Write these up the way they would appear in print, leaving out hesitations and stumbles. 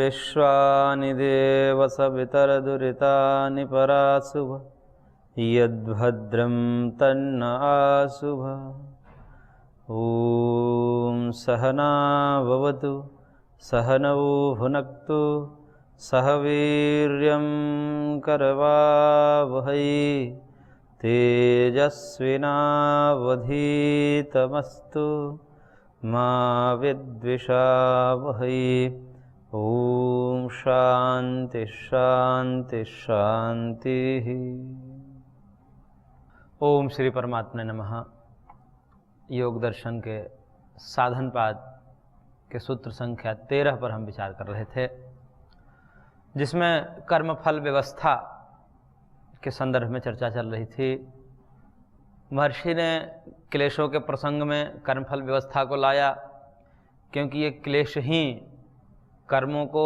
विश्वानि देव सवितरदुरितानि पराशुभ यद्भद्रं तन्न आशुभ। ॐ सहना भवतु सहनौ भुनक्तु सह वीर्यं करवावहै तेजस्विनावधीतमस्तु मा विद्विषावहै। ॐ शांति शांति शांति। ओम श्री परमात्मा नमः। योग दर्शन के साधन पाद के सूत्र संख्या 13 पर हम विचार कर रहे थे, जिसमें कर्मफल व्यवस्था के संदर्भ में चर्चा चल रही थी। महर्षि ने क्लेशों के प्रसंग में कर्मफल व्यवस्था को लाया, क्योंकि ये क्लेश ही कर्मों को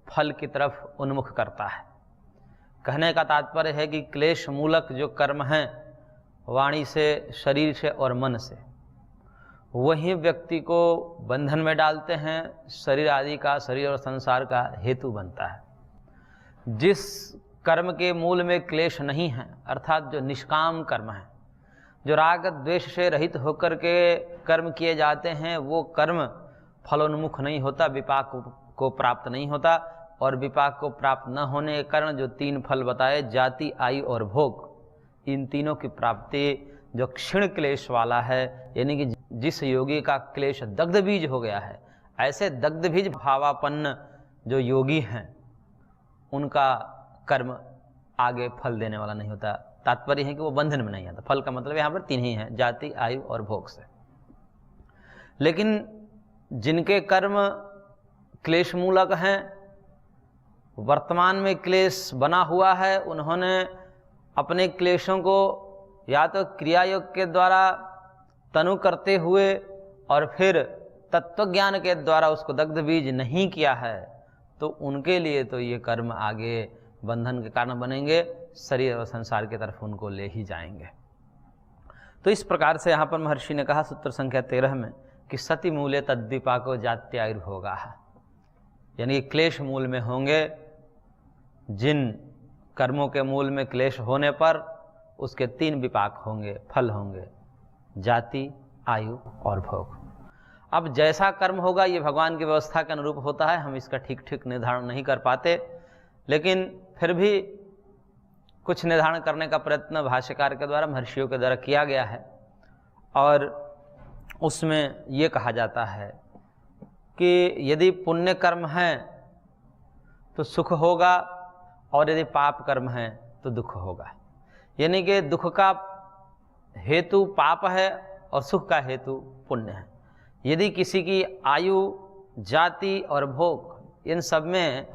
फल की तरफ उन्मुख करता है। कहने का तात्पर्य है कि क्लेश मूलक जो कर्म हैं, वाणी से, शरीर से और मन से, वही व्यक्ति को बंधन में डालते हैं, शरीर आदि का, शरीर और संसार का हेतु बनता है। जिस कर्म के मूल में क्लेश नहीं है, अर्थात जो निष्काम कर्म है, जो राग द्वेष से रहित होकर के कर्म किए जाते हैं, वो कर्म फलोन्मुख नहीं होता, विपाक को प्राप्त नहीं होता। और विपाक को प्राप्त न होने के कारण जो 3 फल बताए, जाति, आयु और भोग, इन तीनों की प्राप्ति जो क्षीण क्लेश वाला है, यानी कि जिस योगी का क्लेश दग्ध बीज हो गया है, ऐसे दग्ध बीज भावापन्न जो योगी हैं, उनका कर्म आगे फल देने वाला नहीं होता। तात्पर्य है कि वो बंधन में नहीं आता। फल का मतलब यहाँ पर 3 ही हैं, जाति, आयु और भोग से। लेकिन जिनके कर्म क्लेश मूलक हैं, वर्तमान में क्लेश बना हुआ है, उन्होंने अपने क्लेशों को या तो क्रिया योग के द्वारा तनु करते हुए और फिर तत्वज्ञान के द्वारा उसको दग्ध बीज नहीं किया है, तो उनके लिए तो ये कर्म आगे बंधन के कारण बनेंगे, शरीर और संसार की तरफ उनको ले ही जाएंगे। तो इस प्रकार से यहाँ पर महर्षि ने कहा सूत्र संख्या 13 में कि सति मूले तद्विपाको जात्यायुर्भोगा, यानी क्लेश मूल में होंगे। जिन कर्मों के मूल में क्लेश होने पर उसके 3 विपाक होंगे, फल होंगे, जाति, आयु और भोग। अब जैसा कर्म होगा ये भगवान की व्यवस्था के अनुरूप होता है, हम इसका ठीक ठीक निर्धारण नहीं कर पाते, लेकिन फिर भी कुछ निर्धारण करने का प्रयत्न भाष्यकार के द्वारा, महर्षियों के द्वारा किया गया है। और उसमें ये कहा जाता है कि यदि पुण्य कर्म है तो सुख होगा, और यदि पाप कर्म है तो दुख होगा। यानी कि दुख का हेतु पाप है और सुख का हेतु पुण्य है। यदि किसी की आयु, जाति और भोग, इन सब में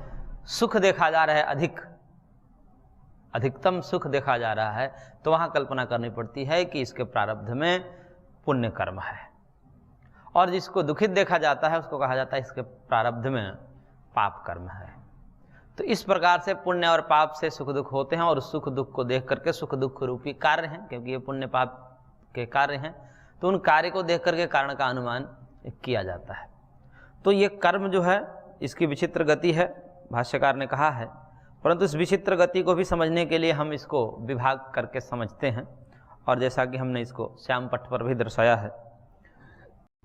सुख देखा जा रहा है, अधिकतम सुख देखा जा रहा है, तो वहाँ कल्पना करनी पड़ती है कि इसके प्रारब्ध में पुण्य कर्म है। और जिसको दुखित देखा जाता है उसको कहा जाता है इसके प्रारब्ध में पाप कर्म है। तो इस प्रकार से पुण्य और पाप से सुख दुख होते हैं, और सुख दुख को देख करके, सुख दुख रूपी कार्य हैं, क्योंकि ये पुण्य पाप के कार्य हैं, तो उन कार्य को देख करके कारण का अनुमान किया जाता है। तो ये कर्म जो है, इसकी विचित्र गति है, भाष्यकार ने कहा है। परंतु इस विचित्र गति को भी समझने के लिए हम इसको विभाग करके समझते हैं, और जैसा कि हमने इसको श्याम पट्ट पर भी दर्शाया है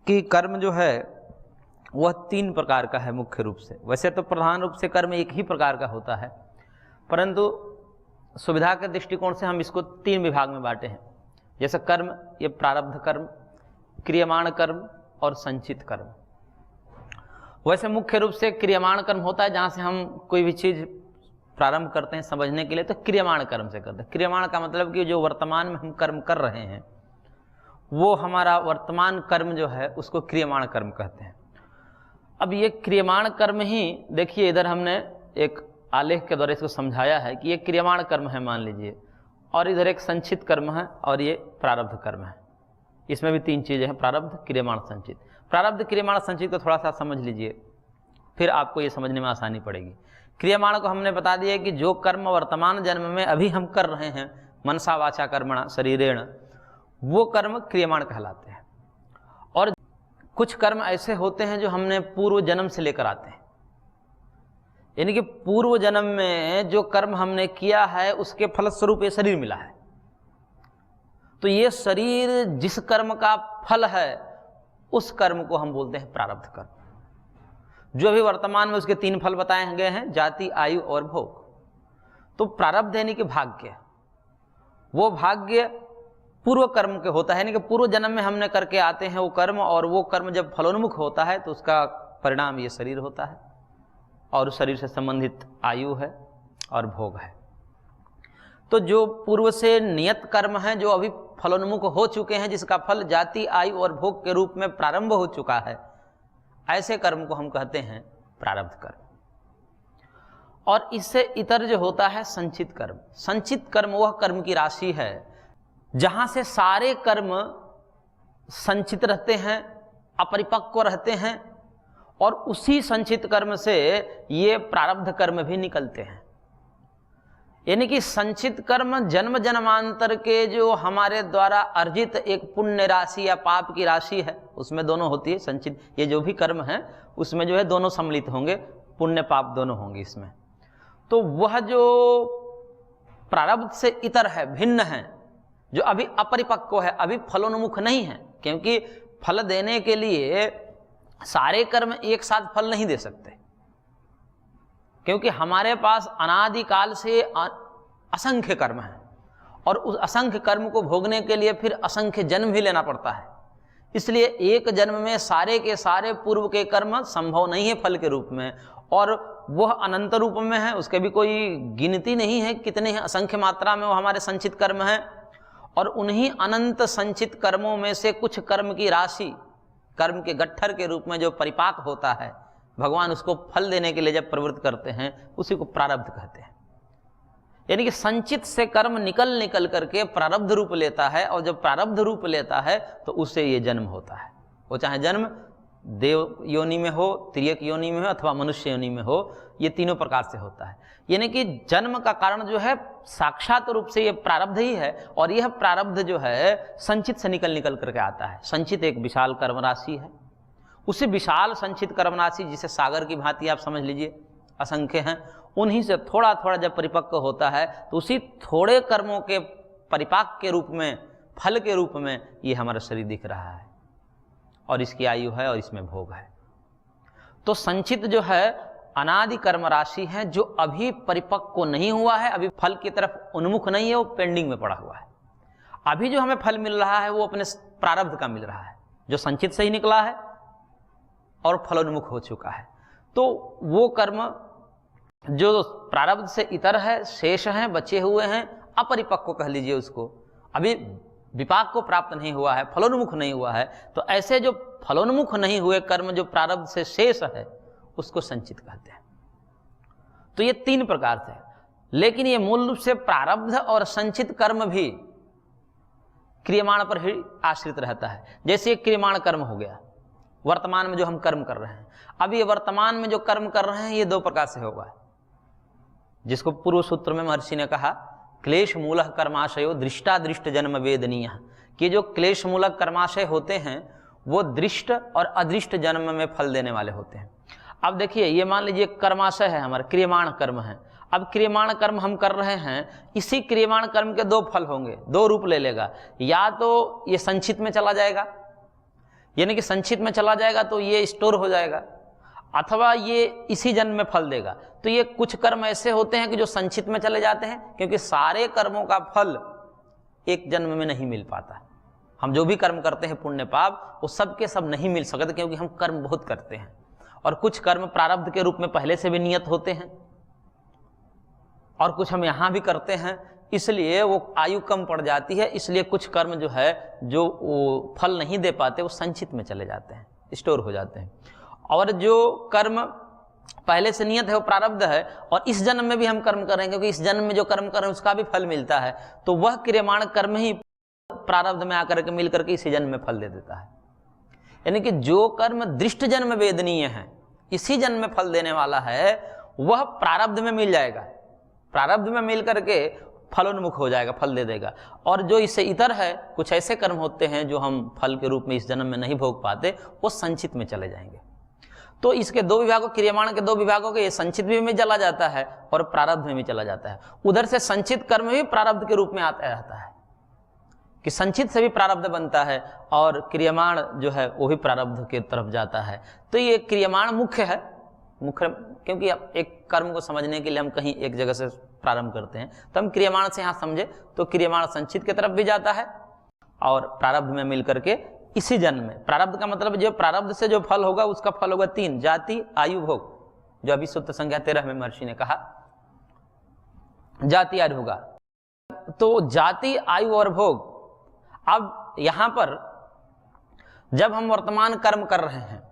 कि कर्म जो है वह 3 प्रकार का है मुख्य रूप से। वैसे तो प्रधान रूप से कर्म एक ही प्रकार का होता है, परंतु सुविधा के दृष्टिकोण से हम इसको 3 विभाग में बांटे हैं। जैसे कर्म, ये प्रारब्ध कर्म, क्रियमाण कर्म और संचित कर्म। वैसे मुख्य रूप से क्रियमाण कर्म होता है, जहाँ से हम कोई भी चीज़ प्रारंभ करते हैं समझने के लिए, तो क्रियमाण कर्म से करते हैं। क्रियमाण का मतलब कि जो वर्तमान में हम कर्म कर रहे हैं, वो हमारा वर्तमान कर्म जो है उसको क्रियमाण कर्म कहते हैं। अब ये क्रियमाण कर्म ही, देखिए इधर हमने एक आलेख के द्वारा इसको समझाया है कि ये क्रियमाण कर्म है मान लीजिए, और इधर एक संचित कर्म है, और ये प्रारब्ध कर्म है। इसमें भी 3 चीज़ें हैं, प्रारब्ध, क्रियमाण, संचित। प्रारब्ध, क्रियमाण, संचित को थोड़ा सा समझ लीजिए, फिर आपको ये समझने में आसानी पड़ेगी। क्रियमाण को हमने बता दिया कि जो कर्म वर्तमान जन्म में अभी हम कर रहे हैं, मनसा वाचा कर्मणा शरीरेण, वो कर्म क्रियमाण कहलाते हैं। और कुछ कर्म ऐसे होते हैं जो हमने पूर्व जन्म से लेकर आते हैं, यानी कि पूर्व जन्म में जो कर्म हमने किया है उसके फलस्वरूप ये शरीर मिला है। तो ये शरीर जिस कर्म का फल है उस कर्म को हम बोलते हैं प्रारब्ध कर्म। जो अभी वर्तमान में उसके 3 फल बताए गए हैं, जाति, आयु और भोग। तो प्रारब्ध यानी कि भाग्य, वो भाग्य पूर्व कर्म के होता है, यानी कि पूर्व जन्म में हमने करके आते हैं वो कर्म, और वो कर्म जब फलोन्मुख होता है तो उसका परिणाम ये शरीर होता है, और उस शरीर से संबंधित आयु है और भोग है। तो जो पूर्व से नियत कर्म हैं, जो अभी फलोन्मुख हो चुके हैं, जिसका फल जाति, आयु और भोग के रूप में प्रारंभ हो चुका है, ऐसे कर्म को हम कहते हैं प्रारब्ध कर्म। और इससे इतर जो होता है संचित कर्म। संचित कर्म वह कर्म की राशि है जहां से सारे कर्म संचित रहते हैं, अपरिपक्व रहते हैं, और उसी संचित कर्म से ये प्रारब्ध कर्म भी निकलते हैं। यानी कि संचित कर्म जन्म जन्मांतर के जो हमारे द्वारा अर्जित एक पुण्य राशि या पाप की राशि है, उसमें दोनों होती है संचित। ये जो भी कर्म है उसमें जो है दोनों सम्मिलित होंगे, पुण्य पाप दोनों होंगे इसमें। तो वह जो प्रारब्ध से इतर है, भिन्न है, जो अभी अपरिपक्व है, अभी फलोन्मुख नहीं है, क्योंकि फल देने के लिए सारे कर्म एक साथ फल नहीं दे सकते, क्योंकि हमारे पास अनादिकाल से असंख्य कर्म है, और उस असंख्य कर्म को भोगने के लिए फिर असंख्य जन्म भी लेना पड़ता है। इसलिए एक जन्म में सारे के सारे पूर्व के कर्म संभव नहीं है फल के रूप में, और वह अनंत रूप में है, उसके भी कोई गिनती नहीं है कितने हैं, असंख्य मात्रा में वो हमारे संचित कर्म हैं। और उन्हीं अनंत संचित कर्मों में से कुछ कर्म की राशि, कर्म के गट्ठर के रूप में जो परिपाक होता है, भगवान उसको फल देने के लिए जब प्रवृत्त करते हैं, उसी को प्रारब्ध कहते हैं। यानी कि संचित से कर्म निकल निकल करके प्रारब्ध रूप लेता है, और जब प्रारब्ध रूप लेता है तो उससे ये जन्म होता है। वो चाहे जन्म देव योनि में हो, तिर्यक योनि में हो, अथवा मनुष्य योनि में हो, ये तीनों प्रकार से होता है। यानी कि जन्म का कारण जो है साक्षात रूप से ये प्रारब्ध ही है, और यह प्रारब्ध जो है संचित से निकल निकल करके आता है। संचित एक विशाल कर्म राशि है, उसी विशाल संचित कर्म राशि जिसे सागर की भांति आप समझ लीजिए असंख्य हैं, उन्हीं से थोड़ा थोड़ा जब परिपक्व होता है तो उसी थोड़े कर्मों के परिपाक के रूप में, फल के रूप में ये हमारा शरीर दिख रहा है, और इसकी आयु है और इसमें भोग है। तो संचित जो है अनादि कर्म राशि है, जो अभी परिपक्व नहीं हुआ है, अभी फल की तरफ उन्मुख नहीं है, वो पेंडिंग में पड़ा हुआ है। अभी जो हमें फल मिल रहा है वो अपने प्रारब्ध का मिल रहा है, जो संचित से ही निकला है और फलोन्मुख हो चुका है। तो वो कर्म जो प्रारब्ध से इतर है, शेष हैं, बचे हुए हैं, अपरिपक्व कह लीजिए उसको, अभी विपाक को प्राप्त नहीं हुआ है, फलोन्मुख नहीं हुआ है, तो ऐसे जो फलोन्मुख नहीं हुए कर्म जो प्रारब्ध से शेष है उसको संचित कहते हैं। तो ये 3 प्रकार से, लेकिन ये मूल रूप से प्रारब्ध और संचित कर्म भी क्रियमाण पर ही आश्रित रहता है। जैसे क्रियमाण कर्म हो गया, वर्तमान में जो हम कर्म कर रहे हैं, अब ये वर्तमान में जो कर्म कर रहे हैं ये 2 प्रकार से होगा, जिसको पूर्व सूत्र में महर्षि ने कहा क्लेश मूलः कर्माशयो दृष्टादृष्ट जन्म वेदनीय, कि जो क्लेश मूलक कर्माशय होते हैं वो दृष्ट और अदृष्ट जन्म में फल देने वाले होते हैं। अब देखिए, ये मान लीजिए कर्माशय है हमारा, क्रियमाण कर्म है। अब क्रियमाण कर्म हम कर रहे हैं, इसी क्रियमाण कर्म के 2 फल होंगे, 2 रूप ले लेगा। या तो ये संचित में चला जाएगा, यानी कि संचित में चला जाएगा तो ये स्टोर हो जाएगा, अथवा ये इसी जन्म में फल देगा। तो ये कुछ कर्म ऐसे होते हैं कि जो संचित में चले जाते हैं, क्योंकि सारे कर्मों का फल एक जन्म में नहीं मिल पाता। हम जो भी कर्म करते हैं पुण्य पाप, वो सब के सब नहीं मिल सकते, क्योंकि हम कर्म बहुत करते हैं, और कुछ कर्म प्रारब्ध के रूप में पहले से भी नियत होते हैं, और कुछ हम यहाँ भी करते हैं, इसलिए वो आयु कम पड़ जाती है। इसलिए कुछ कर्म जो है जो वो फल नहीं दे पाते, वो संचित में चले जाते हैं, स्टोर हो जाते हैं। और जो कर्म पहले से नियत है वो प्रारब्ध है, और इस जन्म में भी हम कर्म करें, क्योंकि इस जन्म में जो कर्म करें उसका भी फल मिलता है, तो वह क्रियमाण कर्म ही प्रारब्ध में आकर के मिल करके इसी जन्म में फल दे देता है। यानी कि जो कर्म दृष्ट जन्म वेदनीय है, इसी जन्म में फल देने वाला है, वह प्रारब्ध में मिल जाएगा, प्रारब्ध में मिल करके फलोन्मुख हो जाएगा, फल दे देगा। और जो इससे इतर है, कुछ ऐसे कर्म होते हैं जो हम फल के रूप में इस जन्म में नहीं भोग पाते, वो संचित में चले जाएंगे। तो इसके दो विभागों, क्रियमाण के दो विभागों के, ये संचित में चला जाता है और प्रारब्ध में भी चला जाता है। उधर से संचित कर्म भी प्रारब्ध के रूप में आता रहता है कि संचित से भी प्रारब्ध बनता है और क्रियमाण जो है वो भी प्रारब्ध के तरफ जाता है। तो ये क्रियमाण मुख्य है, मुख्य, क्योंकि अब एक कर्म को समझने के लिए हम कहीं एक जगह से प्रारंभ करते हैं, तो हम क्रियमाण से यहाँ समझे तो क्रियमाण संचित की तरफ भी जाता है और प्रारब्ध में मिलकर के इसी जन्म में, प्रारब्ध का मतलब जो प्रारब्ध से जो फल होगा उसका फल होगा 3, जाति, आयु, भोग, जो अभी सूत्र संख्या 13 में महर्षि ने कहा जाति आयु होगा। तो जाति, आयु और भोग, अब यहां पर जब हम वर्तमान कर्म कर रहे हैं,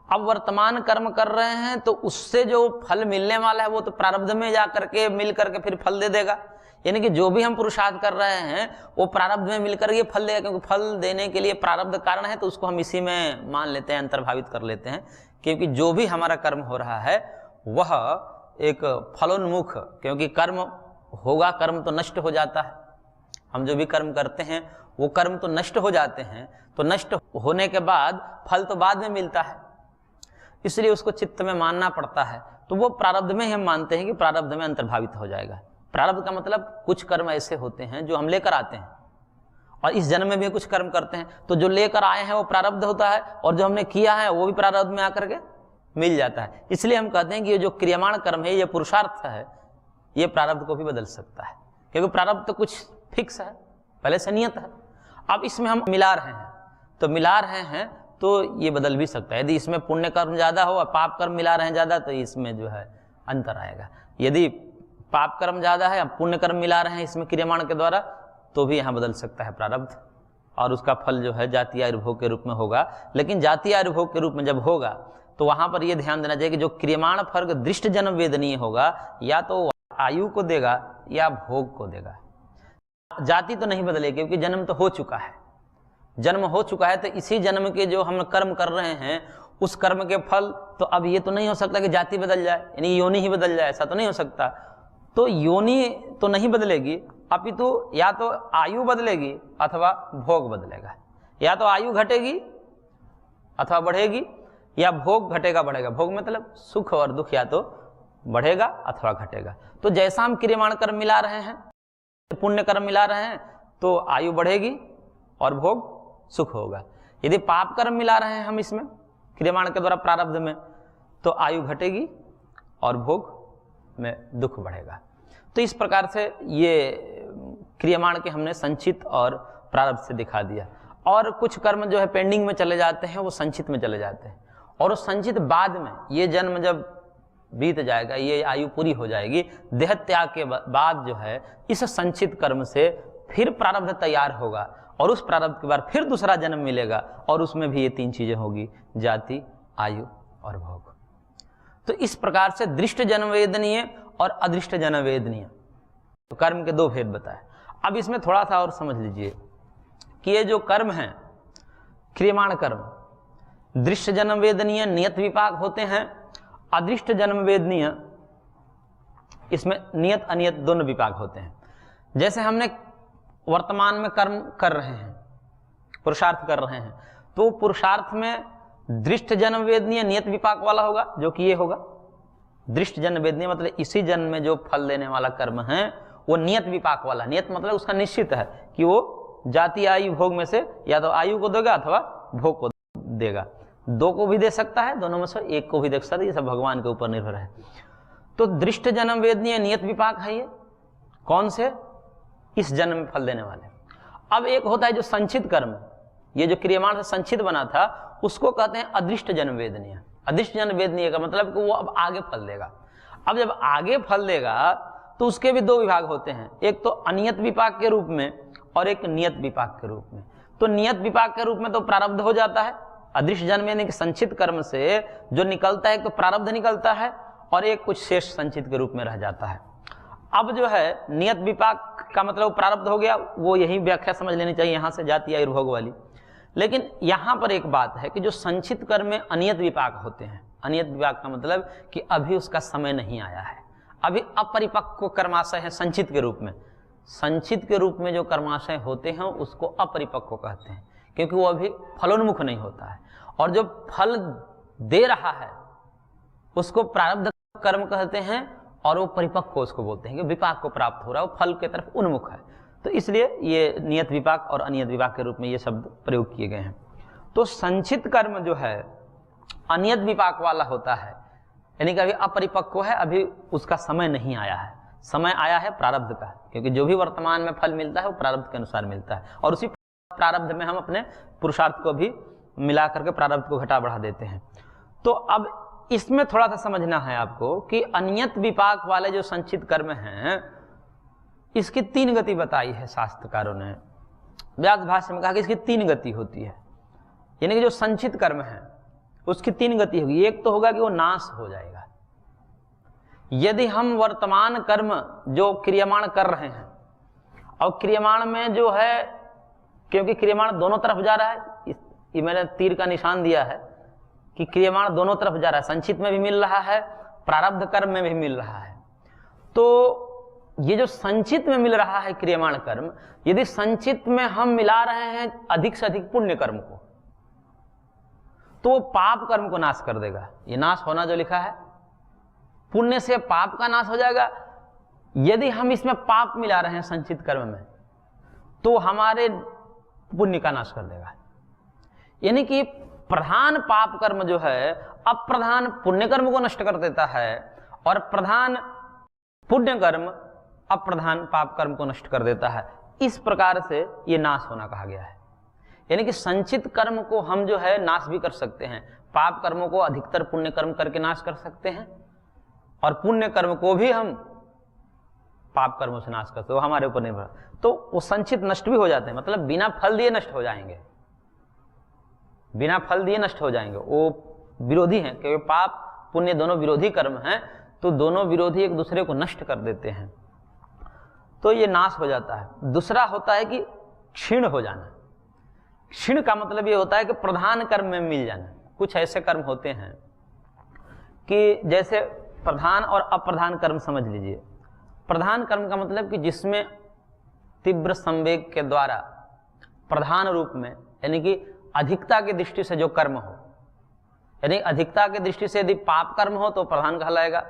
अब वर्तमान कर्म कर रहे हैं तो उससे जो फल मिलने वाला है वो तो प्रारब्ध में जा करके मिल करके फिर फल दे देगा। यानी कि जो भी हम पुरुषार्थ कर रहे हैं वो प्रारब्ध में मिलकर ये फल देगा, क्योंकि फल देने के लिए प्रारब्ध कारण है, तो उसको हम इसी में मान लेते हैं, अंतर्भावित कर लेते हैं। क्योंकि जो भी हमारा कर्म हो रहा है वह एक फलोन्मुख, क्योंकि कर्म होगा, कर्म तो नष्ट हो जाता है, हम जो भी कर्म करते हैं वो कर्म तो नष्ट हो जाते हैं, तो नष्ट होने के बाद फल तो बाद में मिलता है, इसलिए उसको चित्त में मानना पड़ता है। तो वो प्रारब्ध में हम मानते हैं कि प्रारब्ध में अंतर्भावित हो जाएगा। प्रारब्ध का मतलब कुछ कर्म ऐसे होते हैं जो हम लेकर आते हैं और इस जन्म में भी कुछ कर्म करते हैं, तो जो लेकर आए हैं वो प्रारब्ध होता है और जो हमने किया है वो भी प्रारब्ध में आकर के मिल जाता है। इसलिए हम कहते हैं कि ये जो क्रियमाण कर्म है, ये पुरुषार्थ है, ये प्रारब्ध को भी बदल सकता है, क्योंकि प्रारब्ध तो कुछ फिक्स है, पहले से नियत है। अब इसमें हम मिला रहे हैं, तो मिला रहे हैं तो ये बदल भी सकता है। यदि इसमें पुण्य कर्म ज्यादा हो और पाप कर्म मिला रहे हैं ज्यादा, तो इसमें जो है अंतर आएगा। यदि पाप कर्म ज्यादा है, पुण्य कर्म मिला रहे हैं इसमें क्रियमाण के द्वारा, तो भी यहाँ बदल सकता है प्रारब्ध, और उसका फल जो है जाति आयु भोग के रूप में होगा। लेकिन जाति आयु भोग के रूप में जब होगा तो वहां पर यह ध्यान देना चाहिए कि जो क्रियमाण फल दृष्ट जन्म वेदनीय होगा, या तो आयु को देगा या भोग को देगा। जाति तो नहीं बदलेगी, क्योंकि जन्म तो हो चुका है, जन्म हो चुका है, तो इसी जन्म के जो हम कर्म कर रहे हैं उस कर्म के फल, तो अब ये तो नहीं हो सकता कि जाति बदल जाए, यानी योनि ही बदल जाए, ऐसा तो नहीं हो सकता। तो योनि तो नहीं बदलेगी, अपितु या तो आयु बदलेगी अथवा भोग बदलेगा। या तो आयु घटेगी अथवा बढ़ेगी, या भोग घटेगा बढ़ेगा। भोग मतलब सुख और दुख, या तो बढ़ेगा अथवा घटेगा। तो जैसा हम क्रियमाण कर्म मिला रहे हैं, पुण्य कर्म मिला रहे हैं, तो आयु बढ़ेगी और भोग सुख होगा। यदि पाप कर्म मिला रहे हैं हम इसमें क्रियमाण के द्वारा प्रारब्ध में, तो आयु घटेगी और भोग में दुख बढ़ेगा। तो इस प्रकार से ये क्रियमाण के हमने संचित और प्रारब्ध से दिखा दिया। और कुछ कर्म जो है पेंडिंग में चले जाते हैं, वो संचित में चले जाते हैं, और उस संचित बाद में ये जन्म जब बीत जाएगा, ये आयु पूरी हो जाएगी, देह त्याग के बाद जो है इस संचित कर्म से फिर प्रारब्ध तैयार होगा, और उस प्रारब्ध के बाद फिर दूसरा जन्म मिलेगा, और उसमें भी ये 3 चीजें होगी, जाति, आयु और भोग। तो इस प्रकार से दृष्ट जन्म वेदनीय और अदृष्ट जन्म वेदनीय, तो कर्म के 2 भेद बताए। अब इसमें थोड़ा सा और समझ लीजिए कि ये जो कर्म है क्रियमाण कर्म, दृष्ट जन्म वेदनीय नियत विपाक होते हैं, अदृष्ट जन्म वेदनीय इसमें नियत अनियत दोनों विपाक होते हैं। जैसे हमने वर्तमान में कर्म कर रहे हैं, पुरुषार्थ कर रहे हैं, तो पुरुषार्थ में दृष्ट जन्म वेदनीय नियत विपाक वाला होगा, जो कि ये होगा दृष्ट जन्म वेदनीय, मतलब इसी जन्म में जो फल देने वाला कर्म है वो नियत विपाक वाला। नियत मतलब उसका निश्चित है कि वो जाति आयु भोग में से या तो आयु को देगा अथवा भोग को देगा। 2 को भी दे सकता है, दोनों में से 1 को भी दे सकता है, ये सब भगवान के ऊपर निर्भर है। तो दृष्ट जन्म वेदनीय नियत विपाक है ये, कौन से? इस जन्म में फल देने वाले। अब एक होता है जो संचित कर्म, ये जो क्रियमाण से संचित बना था, उसको कहते हैं अदृष्ट जन्म वेदनीय। अदृष्ट जन्म वेदनीय का मतलब कि वो अब आगे फल देगा। अब जब आगे फल देगा तो उसके भी 2 विभाग होते हैं, एक तो अनियत विपाक के रूप में और एक नियत विपाक के रूप में। तो नियत विपाक के रूप में तो प्रारब्ध हो जाता है, अदृष्ट जन्म यानी कि संचित कर्म से जो निकलता है, एक तो प्रारब्ध निकलता है और एक कुछ शेष संचित के रूप में रह जाता है। अब जो है नियत विपाक का मतलब प्रारब्ध हो गया, वो यही व्याख्या समझ लेनी चाहिए यहाँ से, जाति आयु भोग वाली। लेकिन यहाँ पर एक बात है कि जो संचित कर्म में अनियत विपाक होते हैं, अनियत विपाक का मतलब कि अभी उसका समय नहीं आया है, अभी अपरिपक्व कर्माशय है संचित के रूप में। संचित के रूप में जो कर्माशय होते हैं उसको अपरिपक्व कहते हैं, क्योंकि वो अभी फलोन्मुख नहीं होता है। और जो फल दे रहा है उसको प्रारब्ध कर्म कहते हैं, और वो परिपक्व को उसको बोलते हैं कि विपाक को प्राप्त हो रहा है, वो फल के तरफ उन्मुख है। तो इसलिए ये नियत विपाक और अनियत विपाक के रूप में ये शब्द प्रयोग किए गए हैं। तो संचित कर्म जो है अनियत विपाक वाला होता है, यानी कि अभी अपरिपक्व है, अभी उसका समय नहीं आया है। समय आया है प्रारब्ध का, क्योंकि जो भी वर्तमान में फल मिलता है वो प्रारब्ध के अनुसार मिलता है, और उसी प्रारब्ध में हम अपने पुरुषार्थ को भी मिला करके प्रारब्ध को घटा बढ़ा देते हैं। तो अब इसमें थोड़ा सा समझना है आपको कि अनियत विपाक वाले जो संचित कर्म हैं, इसकी 3 गति बताई है शास्त्रकारों ने। व्यास भाष्य में कहा कि इसकी 3 गति होती है, यानी कि जो संचित कर्म है उसकी 3 गति होगी। एक तो होगा कि वो नाश हो जाएगा। यदि हम वर्तमान कर्म जो क्रियमाण कर रहे हैं, और क्रियमाण में जो है, क्योंकि क्रियमाण दोनों तरफ जा रहा है, ये मैंने तीर का निशान दिया है कि क्रियमाण दोनों तरफ जा रहा है, संचित में भी मिल रहा है, प्रारब्ध कर्म में भी मिल रहा है। तो ये जो संचित में मिल रहा है क्रियमाण कर्म, यदि संचित में हम मिला रहे हैं अधिक से अधिक पुण्य कर्म को, तो वो पाप कर्म को नाश कर देगा। ये नाश होना जो लिखा है, पुण्य से पाप का नाश हो जाएगा। यदि हम इसमें पाप मिला रहे हैं संचित कर्म में, तो हमारे पुण्य का नाश कर देगा। यानी कि प्रधान पाप कर्म जो है अप्रधान पुण्य कर्म को नष्ट कर देता है, और प्रधान पुण्य कर्म अप्रधान पाप कर्म को नष्ट कर देता है। इस प्रकार से ये नाश होना कहा गया है। यानी कि संचित कर्म को हम जो है नाश भी कर सकते हैं, पाप कर्मों को अधिकतर पुण्य कर्म करके नाश कर सकते हैं, और पुण्य कर्म को भी हम पाप कर्मों से नाश करते हैं, वो हमारे ऊपर निर्भर। तो वो संचित नष्ट भी हो जाते हैं, मतलब बिना फल दिए नष्ट हो जाएंगे, बिना फल दिए नष्ट हो जाएंगे। वो विरोधी हैं, क्योंकि पाप पुण्य दोनों विरोधी कर्म हैं, तो दोनों विरोधी एक दूसरे को नष्ट कर देते हैं, तो ये नाश हो जाता है। दूसरा होता है कि क्षीण हो जाना। क्षीण का मतलब ये होता है कि प्रधान कर्म में मिल जाना। कुछ ऐसे कर्म होते हैं कि जैसे प्रधान और अप्रधान कर्म समझ लीजिए। प्रधान कर्म का मतलब कि जिसमें तीव्र संवेग के द्वारा प्रधान रूप में, यानी कि अधिकता की दृष्टि से जो कर्म हो, यानी अधिकता की दृष्टि से यदि पाप कर्म हो तो प्रधान कहलाएगा,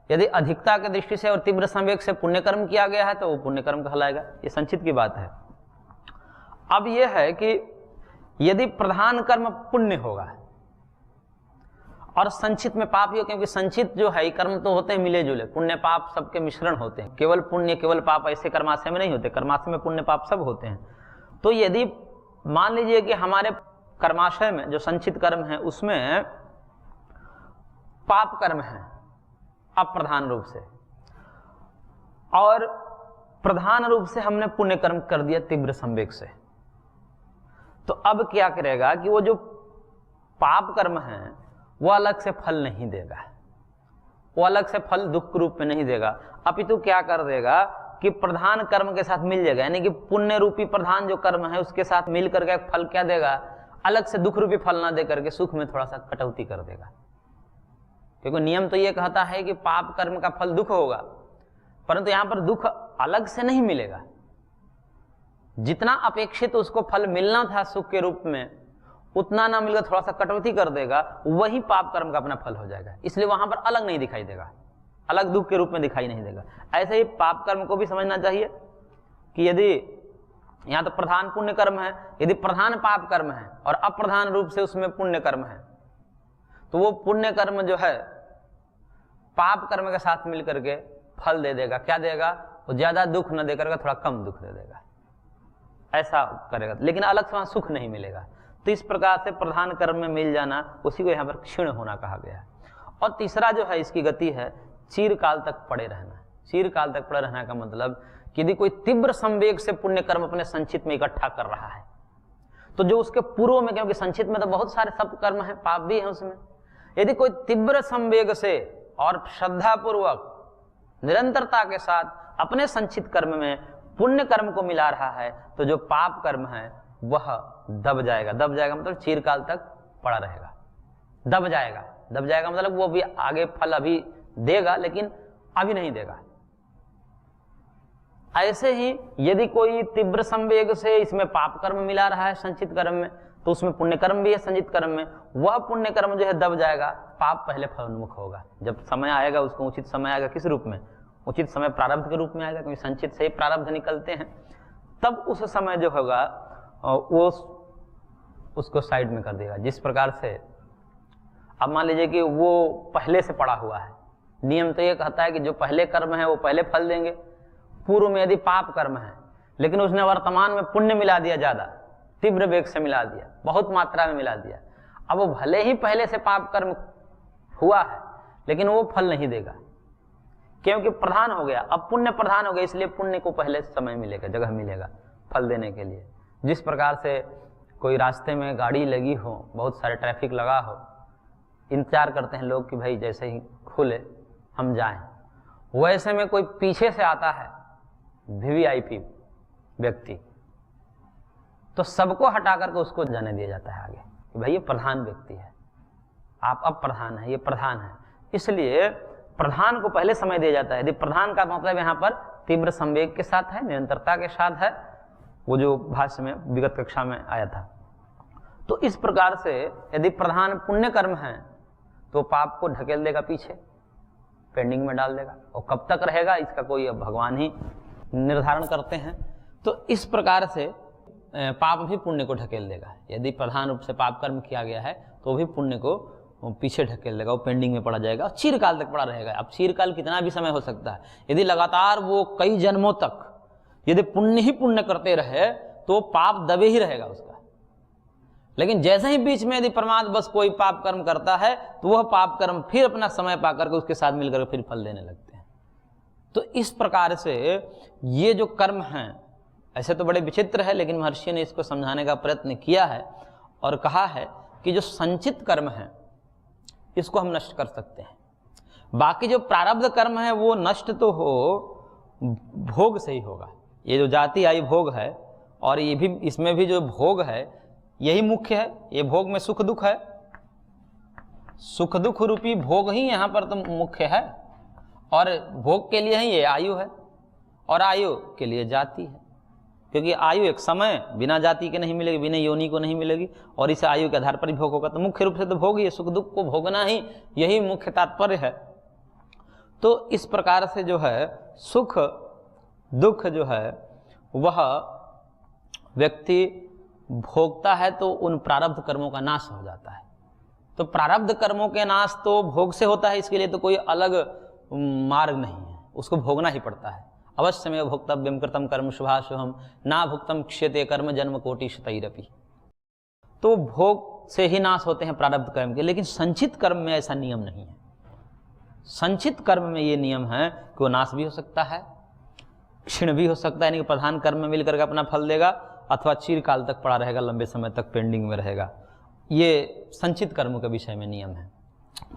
यदि अधिकता की दृष्टि से और तीव्र संवेग से पुण्य कर्म किया गया है तो वो पुण्य कर्म कहलाएगा। ये संचित की बात है। अब यह है कि यदि प्रधान कर्म पुण्य होगा और संचित में पाप ही हो, क्योंकि संचित जो है कर्म तो होते हैं मिले जुले, पुण्य पाप सबके मिश्रण होते हैं, केवल पुण्य केवल पाप ऐसे कर्माशय में नहीं होते, कर्माशय में पुण्य पाप सब होते हैं। तो यदि मान लीजिए कि हमारे कर्माशय में जो संचित कर्म है उसमें पाप कर्म है अप्रधान रूप से, और प्रधान रूप से हमने पुण्य कर्म कर दिया तीव्र संवेग से, तो अब क्या करेगा कि वो जो पाप कर्म है वो अलग से फल नहीं देगा, वो अलग से फल दुख रूप में नहीं देगा, अपितु क्या कर देगा कि प्रधान कर्म के साथ मिल जाएगा। यानी कि पुण्य रूपी प्रधान जो कर्म है उसके साथ मिल करके फल क्या देगा, अलग से दुख रूपी फल ना दे करके सुख में थोड़ा सा कटौती कर देगा। क्योंकि नियम तो ये कहता है कि पाप कर्म का फल दुख होगा, परंतु यहां पर दुख अलग से नहीं मिलेगा, जितना अपेक्षित उसको फल मिलना था सुख के रूप में उतना ना मिलकर थोड़ा सा कटौती कर देगा, वही पाप कर्म का अपना फल हो जाएगा। इसलिए वहां पर अलग नहीं दिखाई देगा, अलग दुख के रूप में दिखाई नहीं देगा। ऐसे ही पाप कर्म को भी समझना चाहिए कि यदि यहां तो प्रधान पुण्य कर्म है, यदि प्रधान पाप कर्म है और अप्रधान रूप से उसमें पुण्य कर्म है, तो वो पुण्य कर्म जो है पाप कर्म के साथ मिलकर के फल दे देगा। क्या देगा, वो ज्यादा दुख न देकर के थोड़ा कम दुख दे देगा, ऐसा करेगा, लेकिन अलग से वहां सुख नहीं मिलेगा। तो इस प्रकार से प्रधान कर्म में मिल जाना, उसी को यहाँ पर क्षीण होना कहा गया है। और तीसरा जो है इसकी गति है चीरकाल तक पड़े रहना। चीरकाल तक पड़े रहना का मतलब कि यदि कोई तीव्र संवेग से पुण्य कर्म अपने संचित में इकट्ठा कर रहा है, तो जो उसके पूर्व में, क्योंकि संचित में तो बहुत सारे सब कर्म है, पाप भी है उसमें, यदि कोई तीव्र संवेग से और श्रद्धापूर्वक निरंतरता के साथ अपने संचित कर्म में पुण्य कर्म को मिला रहा है, तो जो पाप कर्म है वह दब जाएगा। दब जाएगा मतलब चीरकाल तक पड़ा रहेगा। दब जाएगा, दब जाएगा मतलब वो भी आगे फल अभी देगा लेकिन अभी नहीं देगा। ऐसे ही यदि कोई तीव्र संवेग से इसमें पाप कर्म मिला रहा है संचित कर्म में, तो उसमें पुण्य कर्म भी है संचित कर्म में, वह पुण्य कर्म जो है दब जाएगा, पाप पहले फलोन्मुख होगा। जब समय आएगा उसको उचित समय आएगा, किस रूप में? उचित समय प्रारब्ध के रूप में आएगा, क्योंकि संचित से ही प्रारब्ध निकलते हैं। तब उस समय जो होगा वो उसको साइड में कर देगा। जिस प्रकार से अब मान लीजिए कि वो पहले से पड़ा हुआ है, नियम तो ये कहता है कि जो पहले कर्म है वो पहले फल देंगे। पूर्व में यदि पाप कर्म है लेकिन उसने वर्तमान में पुण्य मिला दिया, ज्यादा तीव्र वेग से मिला दिया, बहुत मात्रा में मिला दिया, अब वो भले ही पहले से पाप कर्म हुआ है लेकिन वो फल नहीं देगा, क्योंकि प्रधान हो गया, अब पुण्य प्रधान हो गया, इसलिए पुण्य को पहले समय मिलेगा, जगह मिलेगा फल देने के लिए। जिस प्रकार से कोई रास्ते में गाड़ी लगी हो, बहुत सारे ट्रैफिक लगा हो, इंतजार करते हैं लोग कि भाई जैसे ही खुले हम जाएं, वैसे में कोई पीछे से आता है वीवीआईपी व्यक्ति, तो सबको हटा करके उसको जाने दिया जाता है आगे कि भाई ये प्रधान व्यक्ति है, आप अब प्रधान है, ये प्रधान है, इसलिए प्रधान को पहले समय दिया जाता है। यदि प्रधान का मतलब यहाँ पर तीव्र संवेग के साथ है, निरंतरता के साथ है, वो जो भाष्य में विगत कक्षा में आया था। तो इस प्रकार से यदि प्रधान पुण्य कर्म है तो पाप को ढकेल देगा पीछे, पेंडिंग में डाल देगा, और कब तक रहेगा इसका कोई अब भगवान ही निर्धारण करते हैं। तो इस प्रकार से पाप भी पुण्य को ढकेल देगा। यदि प्रधान रूप से पाप कर्म किया गया है तो भी पुण्य को पीछे ढकेल देगा, वो पेंडिंग में पड़ा जाएगा, चिरकाल तक पड़ा रहेगा। अब चिरकाल कितना भी समय हो सकता है, यदि लगातार वो कई जन्मों तक यदि पुण्य ही पुण्य करते रहे तो पाप दबे ही रहेगा उसका। लेकिन जैसे ही बीच में यदि प्रमाद बस कोई पाप कर्म करता है तो वह पाप कर्म फिर अपना समय पाकर के उसके साथ मिलकर फिर फल देने लगते हैं। तो इस प्रकार से ये जो कर्म हैं ऐसे तो बड़े विचित्र है, लेकिन महर्षि ने इसको समझाने का प्रयत्न किया है और कहा है कि जो संचित कर्म है इसको हम नष्ट कर सकते हैं। बाकी जो प्रारब्ध कर्म है वो नष्ट तो हो भोग से ही होगा। ये जो जाति आई भोग है और ये भी, इसमें भी जो भोग है यही मुख्य है। ये भोग में सुख दुख है, सुख दुख रूपी भोग ही यहाँ पर तो मुख्य है, और भोग के लिए ही ये आयु है, और आयु के लिए जाति है, क्योंकि आयु एक समय बिना जाति के नहीं मिलेगी, बिना योनि को नहीं मिलेगी, और इस आयु के आधार पर ही भोग होगा। तो मुख्य रूप से तो भोग ही है, सुख दुख को भोगना ही यही मुख्य तात्पर्य है। तो इस प्रकार से जो है सुख दुख जो है वह व्यक्ति भोगता है तो उन प्रारब्ध कर्मों का नाश हो जाता है। तो प्रारब्ध कर्मों के नाश तो भोग से होता है, इसके लिए तो कोई अलग मार्ग नहीं है, उसको भोगना ही पड़ता है। अवश्य में भोक्तव्यम कृतम कर्म शुभाशुभम ना भुक्तम क्षयते कर्म जन्म कोटि शतैरपि। तो भोग से ही नाश होते हैं प्रारब्ध कर्म के, लेकिन संचित कर्म में ऐसा नियम नहीं है। संचित कर्म में ये नियम है कि वो नाश भी हो सकता है, क्षीण भी हो सकता है, यानी कि प्रधान कर्म में मिलकर के अपना फल देगा, अथवा चिरकाल तक पड़ा रहेगा, लंबे समय तक पेंडिंग में रहेगा। ये संचित कर्म के विषय में नियम है।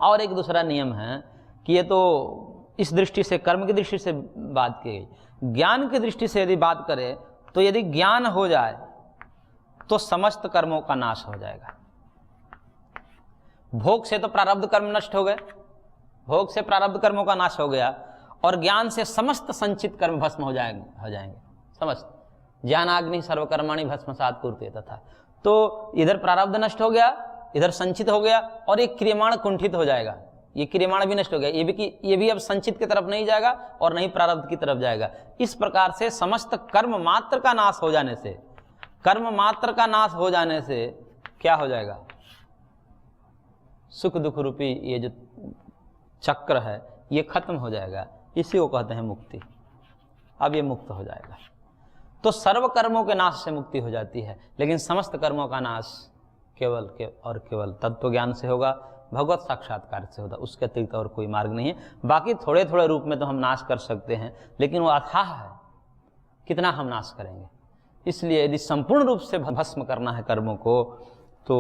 और एक दूसरा नियम है कि ये तो इस दृष्टि से कर्म की दृष्टि से बात की गई। ज्ञान की दृष्टि से यदि बात करें तो यदि ज्ञान हो जाए तो समस्त कर्मों का नाश हो जाएगा। भोग से तो प्रारब्ध कर्म नष्ट हो गए, भोग से प्रारब्ध कर्मों का नाश हो गया, और ज्ञान से समस्त संचित कर्म भस्म हो जाएंगे समस्त। ज्ञानाग्नि सर्वकर्माणि भस्मसात् कुरुते तथा। तो इधर प्रारब्ध नष्ट हो गया, इधर संचित हो गया, और एक क्रियमाण कुंठित हो जाएगा, ये क्रियमाण भी नष्ट हो गया, ये भी अब संचित की तरफ नहीं जाएगा और नहीं प्रारब्ध की तरफ जाएगा। इस प्रकार से समस्त कर्म मात्र का नाश हो जाने से, कर्म मात्र का नाश हो जाने से क्या हो जाएगा, सुख दुख रूपी ये जो चक्र है ये खत्म हो जाएगा। इसी को कहते हैं मुक्ति। अब ये मुक्त हो जाएगा। तो सर्व कर्मों के नाश से मुक्ति हो जाती है, लेकिन समस्त कर्मों का नाश केवल तत्व ज्ञान से होगा, भगवत साक्षात्कार से होगा, उसके अतिरिक्त और कोई मार्ग नहीं है। बाकी थोड़े थोड़े रूप में तो हम नाश कर सकते हैं, लेकिन वो अथाह है, कितना हम नाश करेंगे। इसलिए यदि संपूर्ण रूप से भस्म करना है कर्मों को तो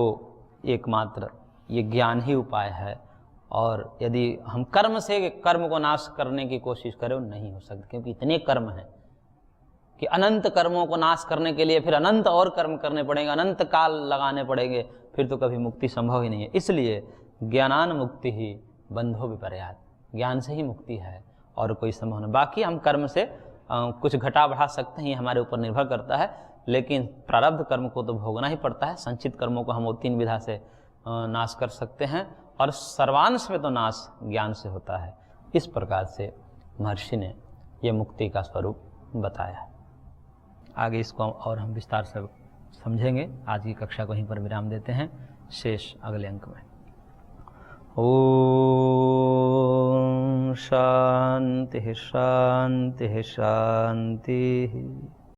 एकमात्र ये ज्ञान ही उपाय है। और यदि हम कर्म से कर्म को नाश करने की कोशिश करें वो नहीं हो सकती, क्योंकि इतने कर्म हैं कि अनंत कर्मों को नाश करने के लिए फिर अनंत और कर्म करने पड़ेंगे, अनंत काल लगाने पड़ेंगे, फिर तो कभी मुक्ति संभव ही नहीं है। इसलिए ज्ञानान मुक्ति ही बंधो विपर्यात, ज्ञान से ही मुक्ति है और कोई संभव नहीं। बाकी हम कर्म से कुछ घटा बढ़ा सकते हैं, ये हमारे ऊपर निर्भर करता है। लेकिन प्रारब्ध कर्म को तो भोगना ही पड़ता है। संचित कर्मों को हम वो 3 विधा से नाश कर सकते हैं, और सर्वांश में तो नाश ज्ञान से होता है। इस प्रकार से महर्षि ने ये मुक्ति का स्वरूप बताया। आगे इसको और हम विस्तार से समझेंगे। आज की कक्षा को यहीं पर विराम देते हैं, शेष अगले अंक में। ओम शांति शांति शांति।